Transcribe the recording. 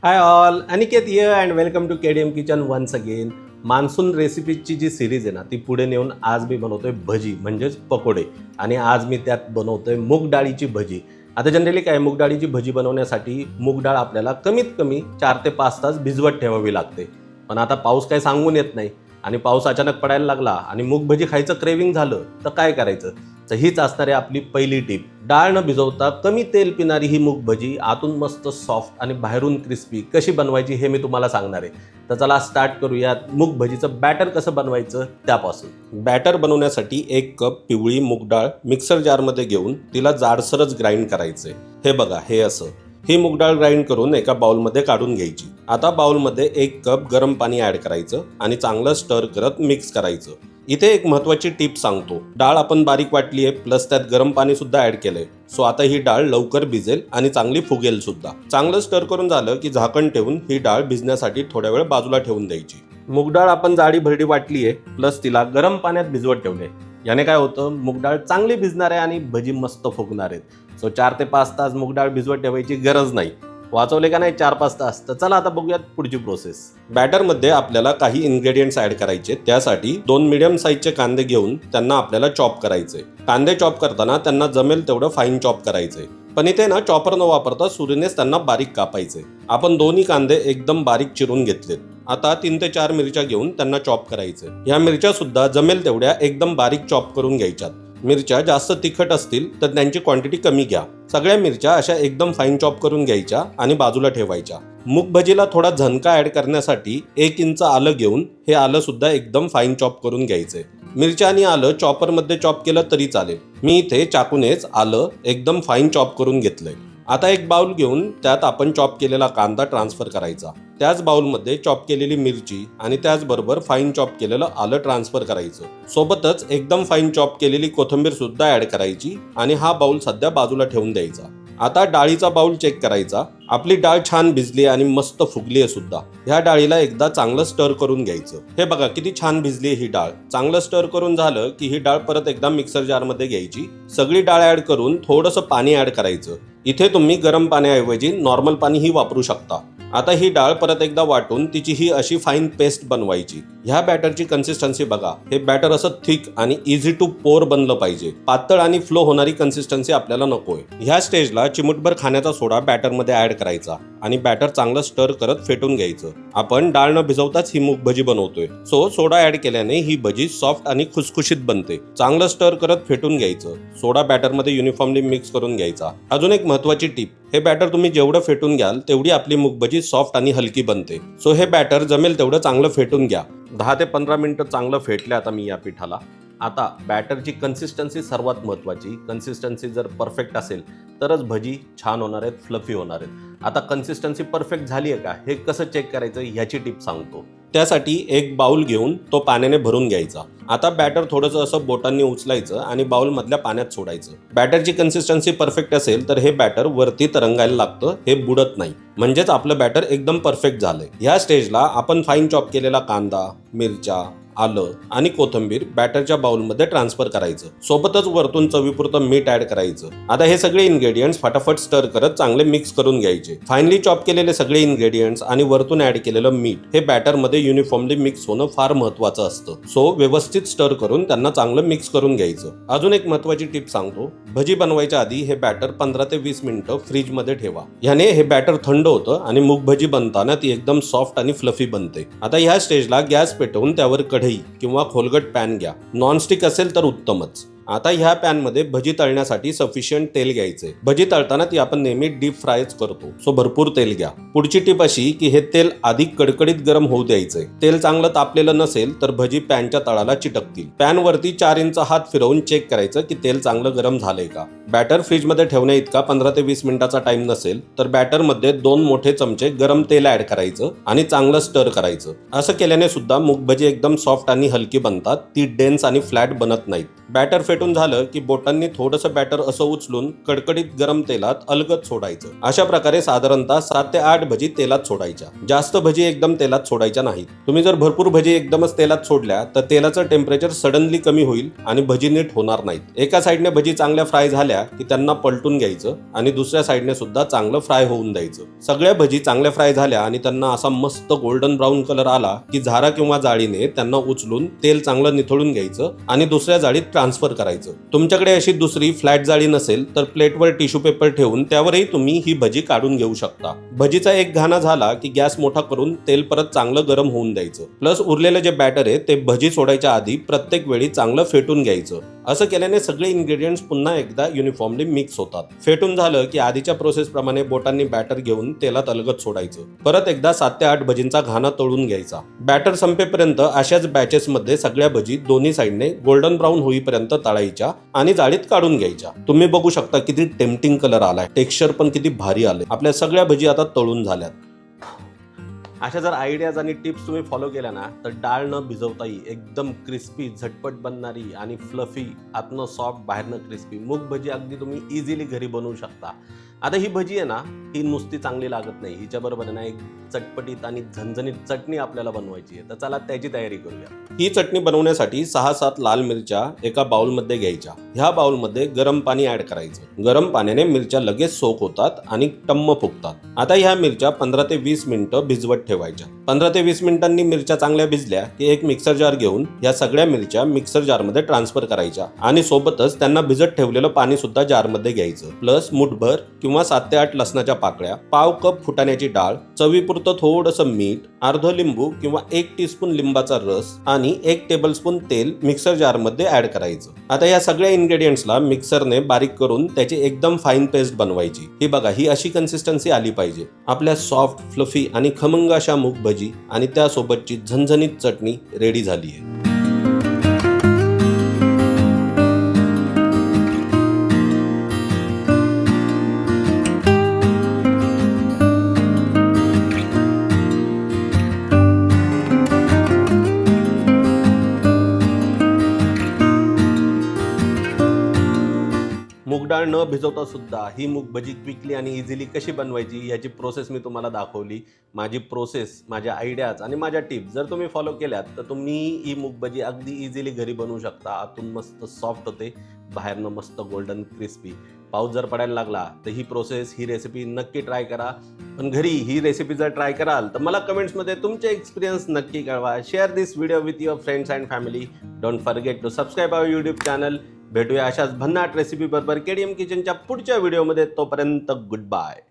High all, Aniket here and welcome to KDM kitchen once again. Monsoon रेसिपीजची जी series आहे ना ती पुढे नेऊन आज मी बनवतोय भजी म्हणजेच पकोडे. आणि आज मी त्यात बनवतोय मूग डाळीची भजी. आता जनरली काय मूग डाळीची भजी बनवण्यासाठी मूग डाळ आपल्याला कमीत कमी 4 ते 5 तास भिजवत ठेवावी लागते. पण आता पाऊस काय सांगून येत नाही आणि पाऊस अचानक पडायला लागला आणि मूग भजी खायचं क्रेविंग झालं तर काय करायचं. तर हीच असणार आहे आपली पहिली टिप. डाळ न भिजवता कमी तेल पिणारी ही मूग भजी आतून मस्त सॉफ्ट आणि बाहेरून क्रिस्पी कशी बनवायची हे मी तुम्हाला सांगणार आहे. तर चला स्टार्ट करूयात मूग भजीचं बॅटर कसं बनवायचं त्यापासून. बॅटर बनवण्यासाठी 1 कप पिवळी मूग डाळ मिक्सर जारमध्ये घेऊन तिला जाडसरच ग्राइंड करायचे. हे बघा, हे असं. ही मूग डाळ ग्राइंड करून एका बाउलमध्ये काढून घ्यायची. आता बाउलमध्ये 1 कप गरम पाणी ॲड करायचं आणि चांगलं स्टर करत मिक्स करायचं. इथे एक महत्त्वाची टिप सांगतो. डाळ आपण बारीक वाटली आहे प्लस त्यात गरम पाणी सुद्धा ॲड केलंय. सो आता ही डाळ लवकर भिजेल आणि चांगली फुगेल सुद्धा. चांगलं स्टर करून झालं की झाकण ठेवून ही डाळ भिजण्यासाठी थोड्या वेळ बाजूला ठेवून द्यायची. मूग डाळ आपण जाडी भरडी वाटली आहे प्लस तिला गरम पाण्यात भिजवत ठेवले. याने काय होतं, मूग डाळ चांगली भिजणार आहे आणि भजी मस्त फुगणार आहेत. सो 4 ते 5 तास मूग डाळ भिजवत ठेवायची गरज नाही. वाचवले का नाही 4-5 तास. तर चला आता बघूयात पुढची प्रोसेस. बॅटरमध्ये आपल्याला काही इन्ग्रेडियंट्स ॲड करायचे. त्यासाठी 2 मीडियम साईजचे कांदे घेऊन त्यांना आपल्याला चॉप करायचे. कांदे चॉप करताना त्यांना जमेल तेवढं फाईन चॉप करायचे. पण इथे ना चॉपर न वापरता सुरीनेच त्यांना बारीक कापायचे. आपण दोन्ही कांदे एकदम बारीक चिरून घेतलेत. आता 3 ते 4 मिरच्या घेऊन त्यांना चॉप करायचे. या मिरच्या सुद्धा जमेल तेवढ्या एकदम बारीक चॉप करून घ्यायच्यात. मिरच्या जास्त तिखट असतील तर त्यांची क्वांटिटी कमी घ्या. सगळ्या मिरच्या अशा एकदम फाईन चॉप करून घ्यायच्या आणि बाजूला ठेवायच्या. मूग भजीला थोडा झणका ॲड करण्यासाठी 1 इंच आलं घेऊन हे आलं सुद्धा एकदम फाईन चॉप करून घ्यायचे. मिरच्या आणि आलं चॉपरमध्ये चॉप केलं तरी चालेल. मी इथे चाकूनेच आलं एकदम फाईन चॉप करून घेतलंय. आता एक बाउल घेऊन त्यात आपण चॉप केलेला कांदा ट्रान्सफर करायचा. त्याच बाउलमध्ये चॉप केलेली मिरची आणि त्याचबरोबर फाईन चॉप केलेलं आलं ट्रान्सफर करायचं. सोबतच एकदम फाईन चॉप केलेली कोथिंबीर सुद्धा ॲड करायची आणि हा बाउल सध्या बाजूला ठेवून द्यायचा. आता डाळीचा बाउल चेक करायचा. आपली डाळ छान भिजली आणि मस्त फुगली आहे सुद्धा. ह्या डाळीला एकदा चांगलं स्टर करून घ्यायचं. हे बघा किती छान भिजली ही डाळ. चांगलं स्टर करून झालं की ही डाळ परत एकदा मिक्सर जारमध्ये घ्यायची. सगळी डाळ ॲड करून थोडंसं पाणी ॲड करायचं. इथे तुम्ही गरम पाण्याऐवजी नॉर्मल पाणीही वापरू शकता. आता ही डाळ परत एकदा वाटून तिची ही अशी फाईन पेस्ट बनवायची. ह्या बॅटरची कन्सिस्टन्सी बघा. हे बॅटर असं थिक आणि इझी टू पोर बनलं पाहिजे. पातळ आणि फ्लो होणारी कन्सिस्टन्सी आपल्याला नकोय. ह्या स्टेजला चिमूटभर खाण्याचा सोडा बॅटरमध्ये ॲड करायचा आणि बॅटर चांगलं स्टर करत फेटून घ्यायचं. आपण डाळ न भिजवताच ही मूग भजी बनवतोय. सो सोडा ॲड केल्याने ही भजी सॉफ्ट आणि खुसखुशीत बनते. चांगलं स्टर करत फेटून घ्यायचं. सोडा बॅटरमध्ये युनिफॉर्मली मिक्स करून घ्यायचा. अजून एक महत्त्वाची टिप. हे बॅटर तुम्ही जेवढं फेटून घ्याल तेवढी आपली मूग भजी सॉफ्ट आणि हलकी बनते. सो हे बॅटर जमेल तेवढं चांगलं फेटून घ्या. 10 ते 15 मिनिटं चांगलं फेटले आता मी या पिठाला. आता बॅटरची कन्सिस्टन्सी सर्वात महत्त्वाची. कन्सिस्टन्सी जर परफेक्ट असेल तरच भजी छान होणार आहेत, फ्लफी होणार आहेत. आता कन्सिस्टन्सी परफेक्ट झाली आहे का हे कसं चेक करायचं ह्याची टिप सांगतो. त्यासाठी एक बाउल घेऊन तो पाण्याने भरून घ्यायचा. आता बॅटर थोडंसं असं बोटांनी उचलायचं आणि बाउलमधल्या पाण्यात सोडायचं. बॅटरची कन्सिस्टन्सी परफेक्ट असेल तर हे बॅटर वरती तरंगायला लागतं, हे बुडत नाही. म्हणजेच आपलं बॅटर एकदम परफेक्ट झालंय. ह्या स्टेजला आपण फाईन चॉप केलेला कांदा, मिरच्या, आलं आणि कोथिंबीर बॅटरच्या बाउलमध्ये ट्रान्सफर करायचं. सोबतच वरतून चवीपुरतं मीठ ॲड करायचं. आता हे सगळे इन्ग्रेडियंट्स फटाफट स्टर करत चांगले मिक्स करून घ्यायचे. फायनली चॉप केलेले सगळे इन्ग्रेडियंट्स आणि वरतून ॲड केलेलं मीठ हे बॅटरमध्ये युनिफॉर्मली मिक्स होणं फार महत्त्वाचं असतं. सो व्यवस्थित स्टर करून त्यांना चांगलं मिक्स करून घ्यायचं. अजून एक महत्त्वाची टिप सांगतो. भजी बनवायच्या आधी हे बॅटर 15 ते 20 मिनिटं फ्रीजमध्ये ठेवा. ह्याने हे बॅटर थंड होतं आणि मूग भजी बनताना ती एकदम सॉफ्ट आणि फ्लफी बनते. आता ह्या स्टेजला गॅस पेटवून त्यावर कढई किंवा खोलगट पॅन घ्या. नॉनस्टिक असेल तर उत्तमच. आता ह्या पॅनमध्ये भजी तळण्यासाठी सफिशियंट तेल घ्यायचे. भजी तळताना ती आपण नेहमी डीप फ्रायच करतो. सो भरपूर तेल घ्या. पुढची टिप अशी की हे तेल आधी कडकडीत गरम होऊ द्यायचंय. तेल चांगलं तापलेलं नसेल तर भजी पॅनच्या तळाला चिटकतील. पॅनवरती 4 इंच हात फिरवून चेक करायचं की तेल चांगलं गरम झालंय का. बॅटर फ्रीजमध्ये ठेवण्या इतका 15 ते 20 मिनिटाचा टाइम नसेल तर बॅटरमध्ये 2 मोठे चमचे गरम तेल ॲड करायचं आणि चांगलं स्टर करायचं. असं केल्याने सुद्धा मूग भजी एकदम सॉफ्ट आणि हलकी बनतात. ती डेन्स आणि फ्लॅट बनत नाहीत. बॅटर फेटून झालं की बोटांनी थोडंसं बॅटर असं उचलून कडकडीत गरम तेलात अलगद सोडायचं। अशा प्रकारे साधारणतः 7 ते 8 भजी तेलात सोडायच्या। जास्त भजी एकदम तेलात सोडायच्या नाहीत। तुम्ही जर भरपूर भजी एकदमच तेलात सोडल्या तर तेलाचं टेम्परेचर सडनली कमी होईल आणि भजी नीट होणार नाहीत। एका साईडने भजी चांगल्या फ्राय झाल्या की त्यांना पलटून घ्यायचं आणि दुसऱ्या साईडने सुद्धा चांगलं फ्राय होऊन द्यायचं। सगळ्या भजी चांगल्या फ्राय झाल्या आणि त्यांना असा मस्त गोल्डन ब्राऊन कलर आला की झारा किंवा जाळीने त्यांना उचलून तेल चांगलं निथळून घ्यायचं आणि दुसऱ्या जाळीत ट्रान्सफर करायचं। तुमच्याकडे अशी दुसरी फ्लॅट जाळी नसेल तर प्लेटवर टिश्यू पेपर ठेवून त्यावरही तुम्ही ही भजी काढून घेऊ शकता। भजीचा एक घाणा झाला की गॅस मोठा करून तेल परत चांगलं गरम होऊन द्यायचं। प्लस उरलेलं जे बॅटर आहे ते भजी सोडायच्या आधी प्रत्येक वेळी चांगलं फेटून घ्यायचं। असं केल्याने सगळे इन्ग्रेडियंट्स पुन्हा एकदा युनिफॉर्मली मिक्स होतात। फेटून झालं की आधीच्या प्रोसेस प्रमाणे बोटांनी बॅटर घेऊन तेलात अलगद सोडायचं। परत एकदा 7 ते 8 भजींचा घाणा तळून घ्यायचा। बॅटर संपेपर्यंत अशाच बॅचेस मध्ये सगळ्या भजी दोन्ही साईडने गोल्डन ब्राऊन होईपर्यंत तळायच्या आणि जाळीत काढून घ्यायच्या। तुम्ही बघू शकता किती टेम्पटिंग कलर आलाय, टेक्स्चर पण किती भारी आले। आपल्या सगळ्या भजी आता तळून झाल्यात। अशा जर आयडियाज आणि टिप्स तुम्ही फॉलो केल्या ना तर डाळ न भिजवताही एकदम क्रिस्पी झटपट बनणारी आणि फ्लफी, आतनं सॉफ्ट बाहेरनं क्रिस्पी मूग भजी अगदी तुम्ही इझिली घरी बनवू शकता। आता ही भजी आहे ना, ही नुसती चांगली लागत नाही, हिच्या बरोबर ना एक चटपटीत आणि झणझणीत चटणी आपल्याला बनवायची आहे। तर चला त्याची तयारी करूया। ही चटणी बनवण्यासाठी 6-7 लाल मिरच्या एका बाउलमध्ये घ्यायच्या। ह्या बाउलमध्ये गरम पाणी ऍड करायचं। गरम पाण्याने मिरच्या लगेच सोक होतात आणि टम्म फुगतात। आता ह्या मिरच्या 15 ते 20 मिनिटं भिजवत ठेवायच्या। 15 ते 20 मिनिटांनी मिरच्या चांगल्या भिजल्या की एक मिक्सर जार घेऊन या सगळ्या मिरच्या मिक्सर जारमध्ये ट्रान्सफर करायच्या आणि सोबतच त्यांना भिजत ठेवलेलं पाणी सुद्धा जारमध्ये घ्यायचं। प्लस मुठभर किंवा 7 ते 8 लसणाच्या पाकळ्या, पाव कप फुटाण्याची डाळ, चवीपुरतं थोडंसं मीठ, अर्ध लिंबू किंवा 1 टीस्पून लिंबाचा रस आणि 1 टेबलस्पून तेल मिक्सर जारमध्ये ऍड करायचं। आता या सगळ्या इन्ग्रेडियंट्सला मिक्सरने बारीक करून त्याची एकदम फाईन पेस्ट बनवायची। ही बघा, ही अशी कन्सिस्टन्सी आली पाहिजे। आपल्या सॉफ्ट, फ्लफी आणि खमंग अशा मूग भजी आणि त्यासोबतची झणझणीत चटणी रेडी झाली आहे। मूग डाळ न भिजवता सुद्धा ही मूग भजी क्विकली आणि इझिली कशी बनवायची याची प्रोसेस मी तुम्हाला दाखवली। माझी प्रोसेस, माझ्या आयडियाज आणि माझ्या टिप्स जर तुम्ही फॉलो केल्यात तर तुम्ही ही मूग भजी अगदी इझिली घरी बनवू शकता। आतून मस्त सॉफ्ट होते, बाहेरनं मस्त गोल्डन क्रिस्पी। पाऊस जर पडायला लागला तर ही प्रोसेस, ही रेसिपी नक्की ट्राय करा। पण घरी ही रेसिपी जर ट्राय कराल तर मला कमेंट्समध्ये तुमचे एक्सपिरियन्स नक्की कळवा। Share this video with your friends and family. Don't forget to subscribe our YouTube channel. भेटूया अशाच भन्नाट रेसिपी बरोबर केडीएम किचनच्या पुढच्या व्हिडिओमध्ये। तोपर्यंत गुड बाय।